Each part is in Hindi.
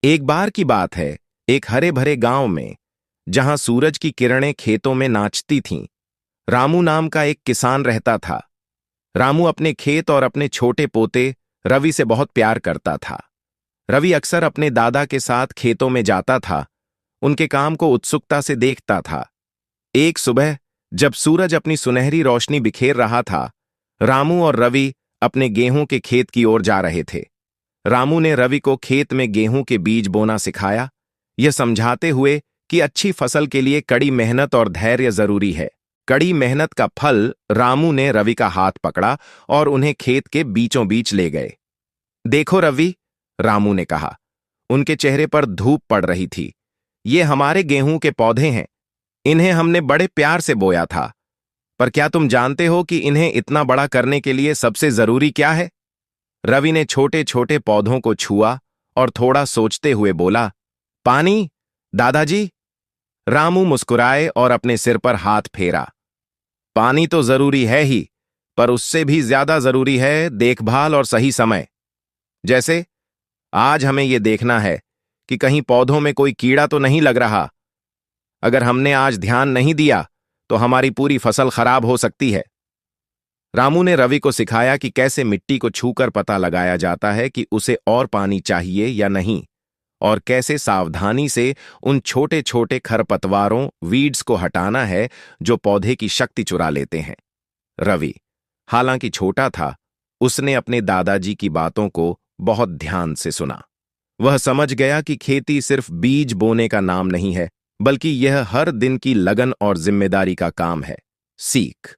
एक बार की बात है, एक हरे भरे गांव में, जहां सूरज की किरणें खेतों में नाचती थीं, रामू नाम का एक किसान रहता था। रामू अपने खेत और अपने छोटे पोते रवि से बहुत प्यार करता था। रवि अक्सर अपने दादा के साथ खेतों में जाता था, उनके काम को उत्सुकता से देखता था। एक सुबह, जब सूरज अपनी सुनहरी रोशनी बिखेर रहा था, रामू और रवि अपने गेहूं के खेत की ओर जा रहे थे। रामू ने रवि को खेत में गेहूं के बीज बोना सिखाया, यह समझाते हुए कि अच्छी फसल के लिए कड़ी मेहनत और धैर्य जरूरी है। कड़ी मेहनत का फल रामू ने रवि का हाथ पकड़ा और उन्हें खेत के बीचों बीच ले गए। देखो रवि, रामू ने कहा। उनके चेहरे पर धूप पड़ रही थी। ये हमारे गेहूं के पौधे हैं। इन्हें हमने बड़े प्यार से बोया था। पर क्या तुम जानते हो कि इन्हें इतना बड़ा करने के लिए सबसे जरूरी क्या है? रवि ने छोटे छोटे पौधों को छुआ और थोड़ा सोचते हुए बोला, पानी, दादाजी। रामू मुस्कुराए और अपने सिर पर हाथ फेरा। पानी तो जरूरी है ही, पर उससे भी ज्यादा जरूरी है देखभाल और सही समय। जैसे आज हमें यह देखना है कि कहीं पौधों में कोई कीड़ा तो नहीं लग रहा। अगर हमने आज ध्यान नहीं दिया तो हमारी पूरी फसल खराब हो सकती है। रामू ने रवि को सिखाया कि कैसे मिट्टी को छूकर पता लगाया जाता है कि उसे और पानी चाहिए या नहीं, और कैसे सावधानी से उन छोटे छोटे खरपतवारों वीड्स को हटाना है जो पौधे की शक्ति चुरा लेते हैं। रवि, हालांकि छोटा था, उसने अपने दादाजी की बातों को बहुत ध्यान से सुना। वह समझ गया कि खेती सिर्फ बीज बोने का नाम नहीं है, बल्कि यह हर दिन की लगन और जिम्मेदारी का काम है। सीख।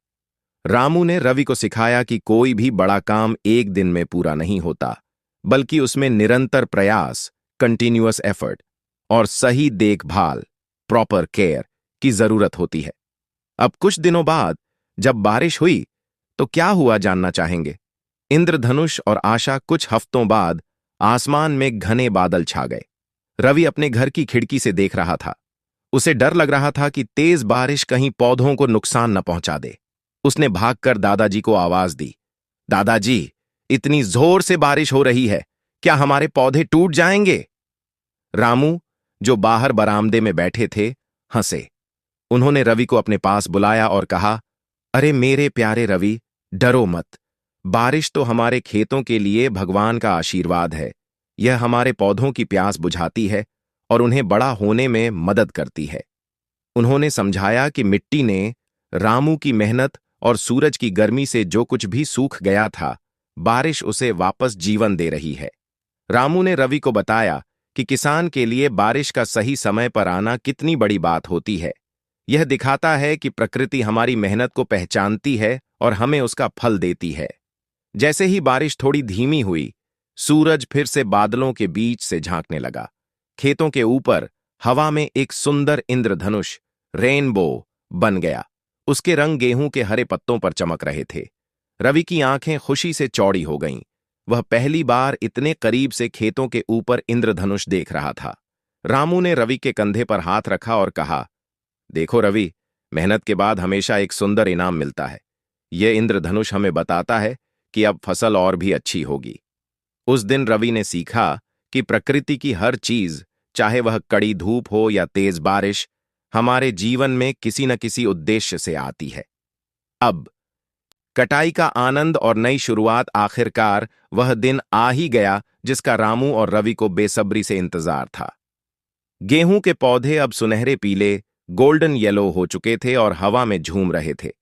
रामू ने रवि को सिखाया कि कोई भी बड़ा काम एक दिन में पूरा नहीं होता, बल्कि उसमें निरंतर प्रयास, कंटिन्यूअस एफर्ट और सही देखभाल, प्रॉपर केयर की जरूरत होती है। अब कुछ दिनों बाद जब बारिश हुई तो क्या हुआ जानना चाहेंगे? इंद्रधनुष और आशा कुछ हफ्तों बाद आसमान में घने बादल छा गए। रवि अपने घर की खिड़की से देख रहा था। उसे डर लग रहा था कि तेज बारिश कहीं पौधों को नुकसान न पहुंचा दे। उसने भागकर दादाजी को आवाज दी, दादाजी, इतनी जोर से बारिश हो रही है, क्या हमारे पौधे टूट जाएंगे? रामू, जो बाहर बरामदे में बैठे थे, हंसे। उन्होंने रवि को अपने पास बुलाया और कहा, अरे मेरे प्यारे रवि, डरो मत। बारिश तो हमारे खेतों के लिए भगवान का आशीर्वाद है। यह हमारे पौधों की प्यास बुझाती है और उन्हें बड़ा होने में मदद करती है। उन्होंने समझाया कि मिट्टी ने, रामू की मेहनत और सूरज की गर्मी से जो कुछ भी सूख गया था, बारिश उसे वापस जीवन दे रही है। रामू ने रवि को बताया कि किसान के लिए बारिश का सही समय पर आना कितनी बड़ी बात होती है। यह दिखाता है कि प्रकृति हमारी मेहनत को पहचानती है और हमें उसका फल देती है। जैसे ही बारिश थोड़ी धीमी हुई, सूरज फिर से बादलों के बीच से झांकने लगा। खेतों के ऊपर हवा में एक सुंदर इंद्रधनुष, रेनबो, बन गया। उसके रंग गेहूं के हरे पत्तों पर चमक रहे थे। रवि की आंखें खुशी से चौड़ी हो गईं। वह पहली बार इतने करीब से खेतों के ऊपर इंद्रधनुष देख रहा था। रामू ने रवि के कंधे पर हाथ रखा और कहा, देखो रवि, मेहनत के बाद हमेशा एक सुंदर इनाम मिलता है। यह इंद्रधनुष हमें बताता है कि अब फसल और भी अच्छी होगी। उस दिन रवि ने सीखा कि प्रकृति की हर चीज, चाहे वह कड़ी धूप हो या तेज बारिश, हमारे जीवन में किसी न किसी उद्देश्य से आती है। अब कटाई का आनंद और नई शुरुआत, आखिरकार वह दिन आ ही गया जिसका रामू और रवि को बेसब्री से इंतजार था। गेहूं के पौधे अब सुनहरे पीले, गोल्डन येलो हो चुके थे और हवा में झूम रहे थे।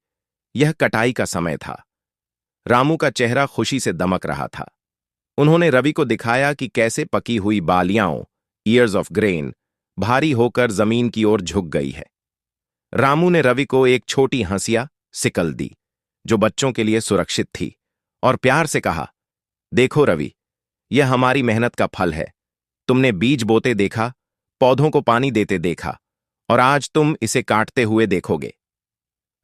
यह कटाई का समय था। रामू का चेहरा खुशी से दमक रहा था। उन्होंने रवि को दिखाया कि कैसे पकी हुई बालियां, ईयर्स ऑफ ग्रेन, भारी होकर जमीन की ओर झुक गई है। रामू ने रवि को एक छोटी हंसिया, सिकल दी, जो बच्चों के लिए सुरक्षित थी, और प्यार से कहा, देखो रवि, यह हमारी मेहनत का फल है। तुमने बीज बोते देखा, पौधों को पानी देते देखा, और आज तुम इसे काटते हुए देखोगे।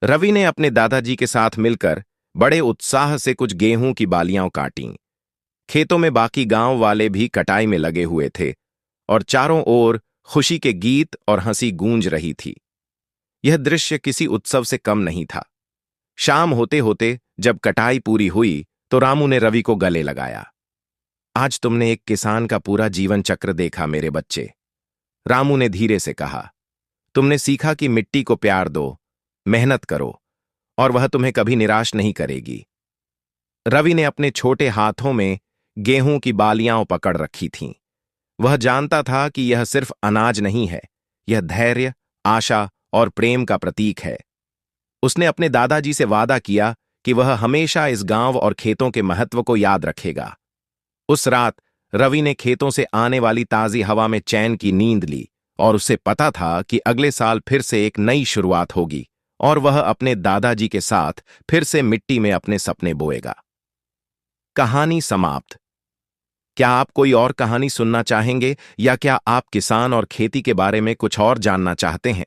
रवि ने अपने दादाजी के साथ मिलकर बड़े उत्साह से कुछ गेहूं की बालियां काटीं। खेतों में बाकी गांव वाले भी कटाई में लगे हुए थे और चारों ओर खुशी के गीत और हंसी गूंज रही थी। यह दृश्य किसी उत्सव से कम नहीं था। शाम होते होते जब कटाई पूरी हुई तो रामू ने रवि को गले लगाया। आज तुमने एक किसान का पूरा जीवन चक्र देखा मेरे बच्चे, रामू ने धीरे से कहा। तुमने सीखा कि मिट्टी को प्यार दो, मेहनत करो, और वह तुम्हें कभी निराश नहीं करेगी। रवि ने अपने छोटे हाथों में गेहूं की बालियां पकड़ रखी थीं। वह जानता था कि यह सिर्फ अनाज नहीं है, यह धैर्य, आशा और प्रेम का प्रतीक है। उसने अपने दादाजी से वादा किया कि वह हमेशा इस गांव और खेतों के महत्व को याद रखेगा। उस रात रवि ने खेतों से आने वाली ताजी हवा में चैन की नींद ली और उसे पता था कि अगले साल फिर से एक नई शुरुआत होगी और वह अपने दादाजी के साथ फिर से मिट्टी में अपने सपने बोएगा। कहानी समाप्त। क्या आप कोई और कहानी सुनना चाहेंगे या क्या आप किसान और खेती के बारे में कुछ और जानना चाहते हैं?